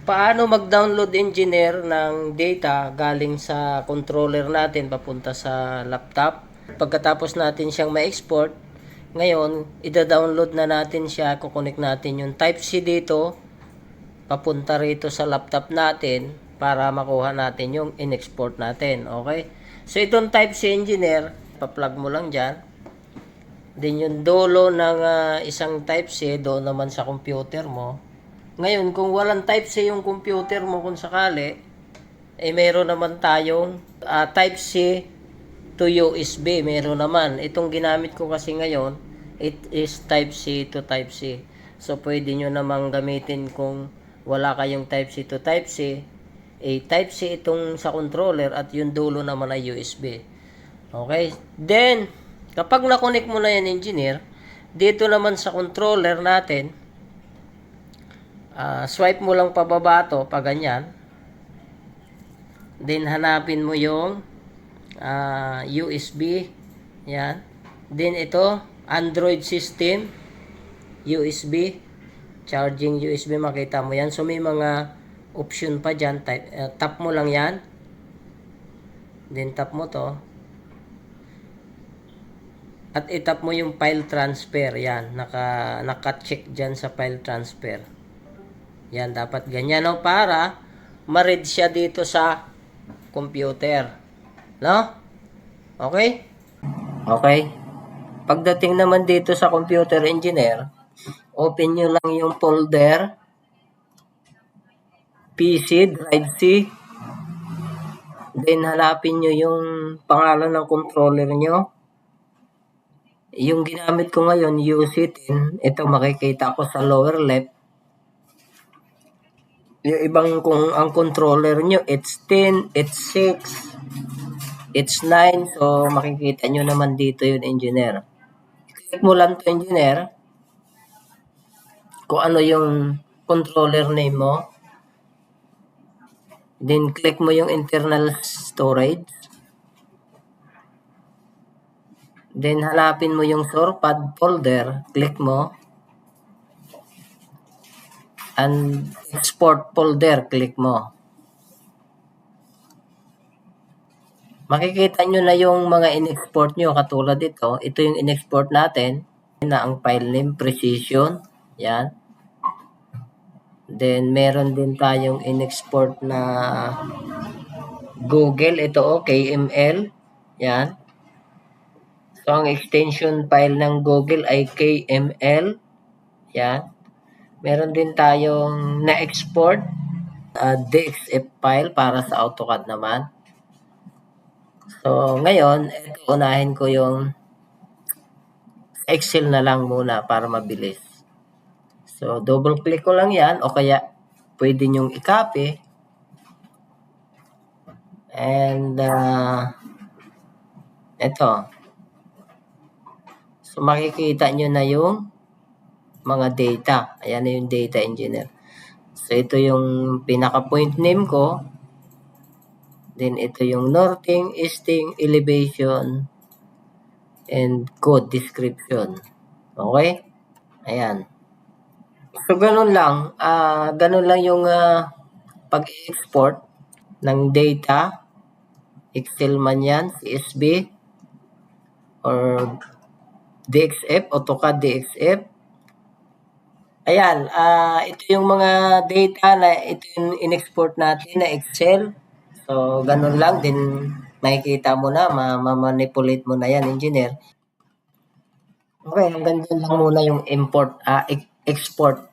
Paano mag-download engineer ng data galing sa controller natin papunta sa laptop? Pagkatapos natin siyang ma-export, ngayon, ida-download na natin siya, kukunik natin yung Type-C dito, papunta rito sa laptop natin para makuha natin yung in-export natin. Okay? So, itong Type-C engineer, pa-plug mo lang dyan. Then, yung dulo ng isang Type-C, doon naman sa computer mo. Ngayon, kung walang Type-C yung computer mo kung sakali, meron naman tayong Type-C to USB. Meron naman. Itong ginamit ko kasi ngayon, it is Type-C to Type-C. So, pwede nyo namang gamitin kung wala kayong Type-C to Type-C. Type-C itong sa controller at yung dulo naman ay USB. Okay? Then, kapag na-connect mo na yan, engineer, dito naman sa controller natin, swipe mo lang pababa to, pa ganyan. Then hanapin mo yung USB. Yan. Then ito, Android system, USB, charging USB, makita mo yan. So may mga option pa dyan. Tap mo lang yan. Then tap mo to. At itap mo yung file transfer. Yan. Naka-check dyan sa file transfer. Yan, dapat ganyan, no? Para ma-read siya dito sa computer. No? Okay? Okay. Pagdating naman dito sa computer engineer, open nyo lang yung folder, PC, drive C. Then, hanapin nyo yung pangalan ng controller nyo. Yung ginamit ko ngayon, UC10. Ito, makikita ko sa lower left. Yung ibang kung ang controller nyo, it's 10, it's 6, it's 9. So, makikita nyo naman dito yung engineer. Click mo lang to engineer. Kung ano yung controller name mo. Then, click mo yung internal storage. Then, hanapin mo yung SourcePad folder. Click mo. And export folder, click mo. Makikita nyo na yung mga in-export nyo katulad ito. Ito yung in-export natin na ang file name precision. Yan. Then meron din tayong in-export na Google. Ito KML. Yan. So ang extension file ng Google ay KML. Yan. Meron din tayong na-export DXF file para sa AutoCAD naman. So, ngayon, unahin ko yung Excel na lang muna para mabilis. So, double click ko lang yan o kaya pwede nyong i-copy. And, ito. So, makikita nyo na yung mga data. Ayan na yung data engineer. So, ito yung pinaka-point name ko. Then, ito yung northing, easting, elevation, and code description. Okay? Ayan. So, ganun lang. Ganun lang yung pag-export ng data. Excel man yan, CSV, or DXF, AutoCAD DXF. Ayan, ito yung mga data na ito yung in-export natin na Excel. So, ganun lang din makikita mo na, ma-manipulate mo na yan, engineer. Okay, hanggang dyan lang muna yung export